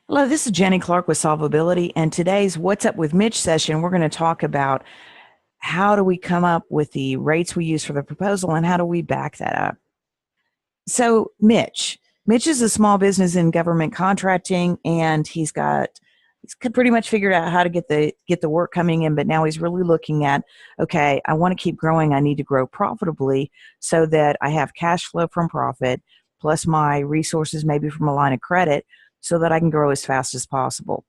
Hello, this is Jenny Clark with Solvability, and today's What's Up with Mitch session, we're going to talk about how do we come up with the rates we use for the proposal and how do we back that up. So, Mitch is a small business in government contracting, and he's pretty much figured out how to get the work coming in, but now he's really looking at, okay, I want to keep growing. I need to grow profitably so that I have cash flow from profit plus my resources maybe from a line of credit so that I can grow as fast as possible.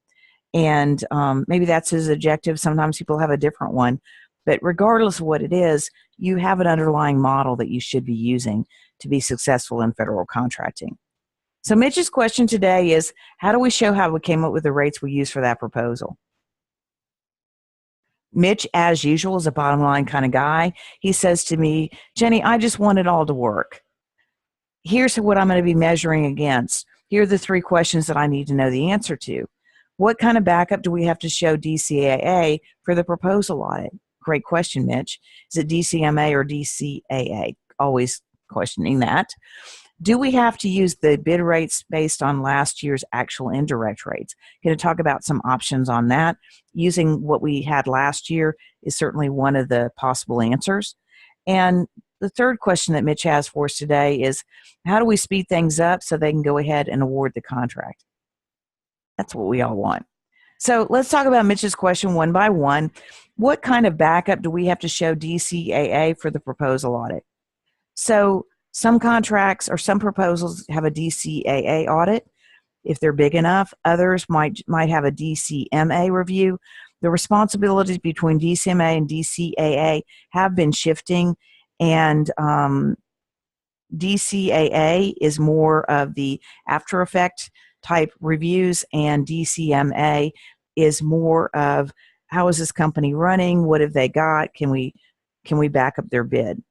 And maybe that's his objective. Sometimes people have a different one. But regardless of what it is, you have an underlying model that you should be using to be successful in federal contracting. So Mitch's question today is, how do we show how we came up with the rates we use for that proposal? Mitch, as usual, is a bottom line kind of guy. He says to me, Jenny, I just want it all to work. Here's what I'm going to be measuring against. Here are the three questions that I need to know the answer to. What kind of backup do we have to show DCAA for the proposal audit? Great question, Mitch. Is it DCMA or DCAA? Always questioning that. Do we have to use the bid rates based on last year's actual indirect rates? Going to talk about some options on that. Using what we had last year is certainly one of the possible answers. And the third question that Mitch has for us today is, how do we speed things up so they can go ahead and award the contract? That's what we all want. So let's talk about Mitch's question one by one. What kind of backup do we have to show DCAA for the proposal audit? So some contracts or some proposals have a DCAA audit if they're big enough. Others might have a DCMA review. The responsibilities between DCMA and DCAA have been shifting, and DCAA is more of the after effect type reviews, and DCMA is more of how is this company running? What have they got? Can we back up their bid?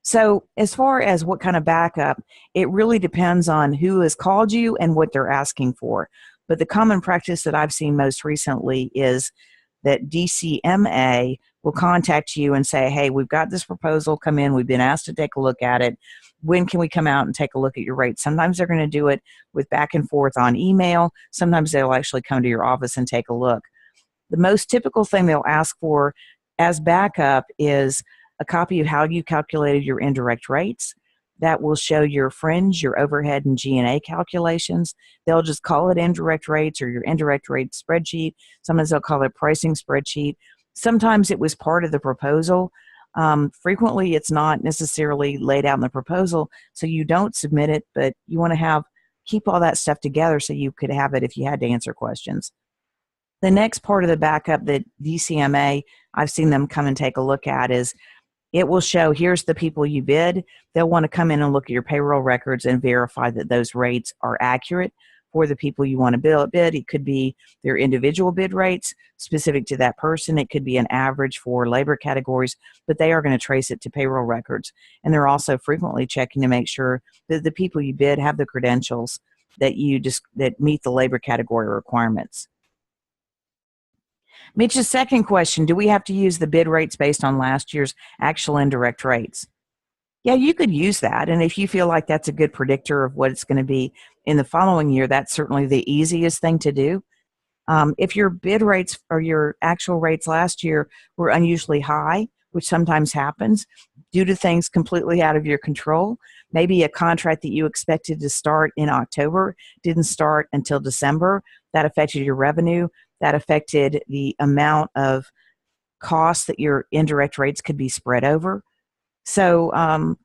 So as far as what kind of backup, it really depends on who has called you and what they're asking for. But the common practice that I've seen most recently is that DCMA will contact you and say, hey, we've got this proposal come in. We've been asked to take a look at it. When can we come out and take a look at your rates? Sometimes they're going to do it with back and forth on email. Sometimes they'll actually come to your office and take a look. The most typical thing they'll ask for as backup is a copy of how you calculated your indirect rates. That will show your fringe, your overhead, and G&A calculations. They'll just call it indirect rates or your indirect rate spreadsheet. Sometimes they'll call it pricing spreadsheet. Sometimes it was part of the proposal. Frequently, it's not necessarily laid out in the proposal, so you don't submit it, but you want to keep all that stuff together so you could have it if you had to answer questions. The next part of the backup that DCMA, I've seen them come and take a look at, is it will show here's the people you bid. They'll want to come in and look at your payroll records and verify that those rates are accurate for the people you want to bid. It could be their individual bid rates specific to that person. It could be an average for labor categories, but they are going to trace it to payroll records. And they're also frequently checking to make sure that the people you bid have the credentials that meet the labor category requirements. Mitch's second question, do we have to use the bid rates based on last year's actual indirect rates? Yeah, you could use that. And if you feel like that's a good predictor of what it's going to be in the following year, that's certainly the easiest thing to do. If your bid rates or your actual rates last year were unusually high, which sometimes happens due to things completely out of your control, maybe a contract that you expected to start in October didn't start until December, that affected your revenue, that affected the amount of costs that your indirect rates could be spread over. So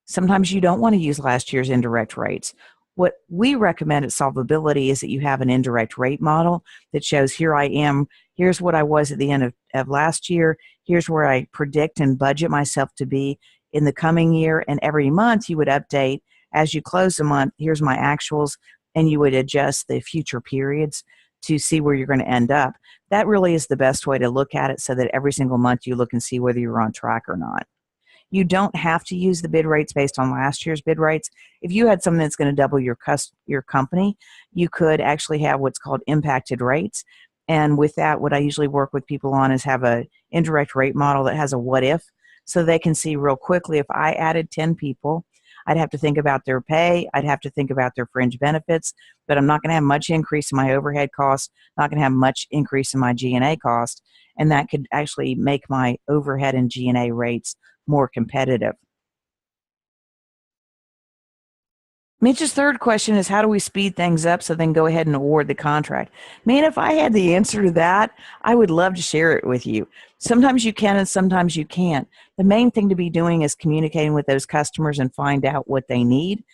sometimes you don't want to use last year's indirect rates. What we recommend at Solvability is that you have an indirect rate model that shows here I am, here's what I was at the end of last year, here's where I predict and budget myself to be in the coming year, and every month you would update as you close the month, here's my actuals, and you would adjust the future periods to see where you're going to end up. That really is the best way to look at it so that every single month you look and see whether you're on track or not. You don't have to use the bid rates based on last year's bid rates. If you had something that's going to double your company, you could actually have what's called impacted rates. And with that, what I usually work with people on is have a indirect rate model that has a what if, so they can see real quickly, if I added 10 people, I'd have to think about their pay. I'd have to think about their fringe benefits, but I'm not going to have much increase in my overhead cost, not going to have much increase in my G&A cost, and that could actually make my overhead and G&A rates more competitive. Mitch's third question is, how do we speed things up so they can go ahead and award the contract? Man, if I had the answer to that, I would love to share it with you. Sometimes you can and sometimes you can't. The main thing to be doing is communicating with those customers and find out what they need.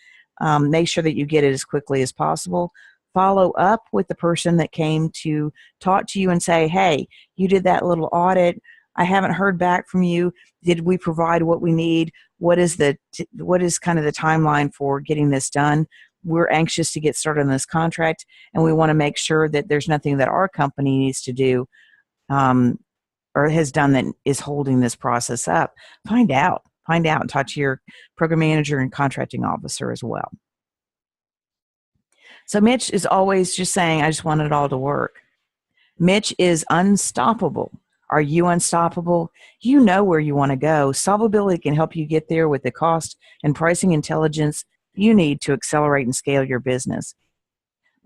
Make sure that you get it as quickly as possible. Follow up with the person that came to talk to you and say, hey, you did that little audit. I haven't heard back from you. Did we provide what we need? What is kind of the timeline for getting this done? We're anxious to get started on this contract, and we want to make sure that there's nothing that our company needs to do or has done that is holding this process up. Find out and talk to your program manager and contracting officer as well. So Mitch is always just saying, I just want it all to work. Mitch is unstoppable. Are you unstoppable? You know where you want to go. Solvability can help you get there with the cost and pricing intelligence you need to accelerate and scale your business.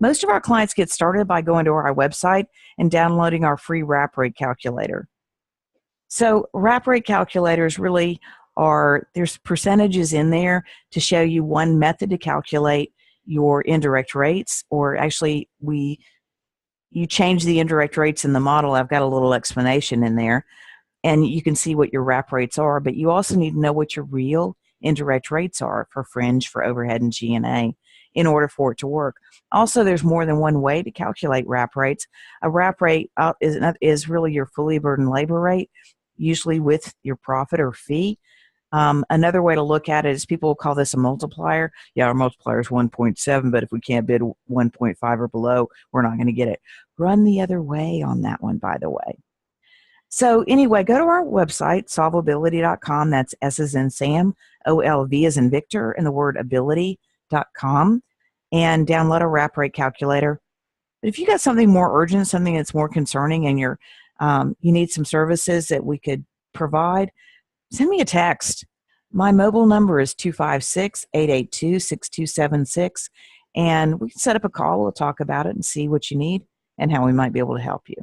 Most of our clients get started by going to our website and downloading our free wrap rate calculator. So wrap rate calculators really there's percentages in there to show you one method to calculate your indirect rates, or actually you change the indirect rates in the model. I've got a little explanation in there, and you can see what your wrap rates are, but you also need to know what your real indirect rates are for fringe, for overhead, and G&A in order for it to work. Also, there's more than one way to calculate wrap rates. A wrap rate is really your fully burdened labor rate, usually with your profit or fee. Another way to look at it is people will call this a multiplier. Yeah, our multiplier is 1.7, but if we can't bid 1.5 or below, we're not going to get it. Run the other way on that one, by the way. So anyway, go to our website, solvability.com. That's S as in Sam, OLV as in Victor, and the word ability.com, and download a wrap rate calculator. But if you got something more urgent, something that's more concerning, and you need some services that we could provide, send me a text. My mobile number is 256-882-6276, and we can set up a call. We'll talk about it and see what you need and how we might be able to help you.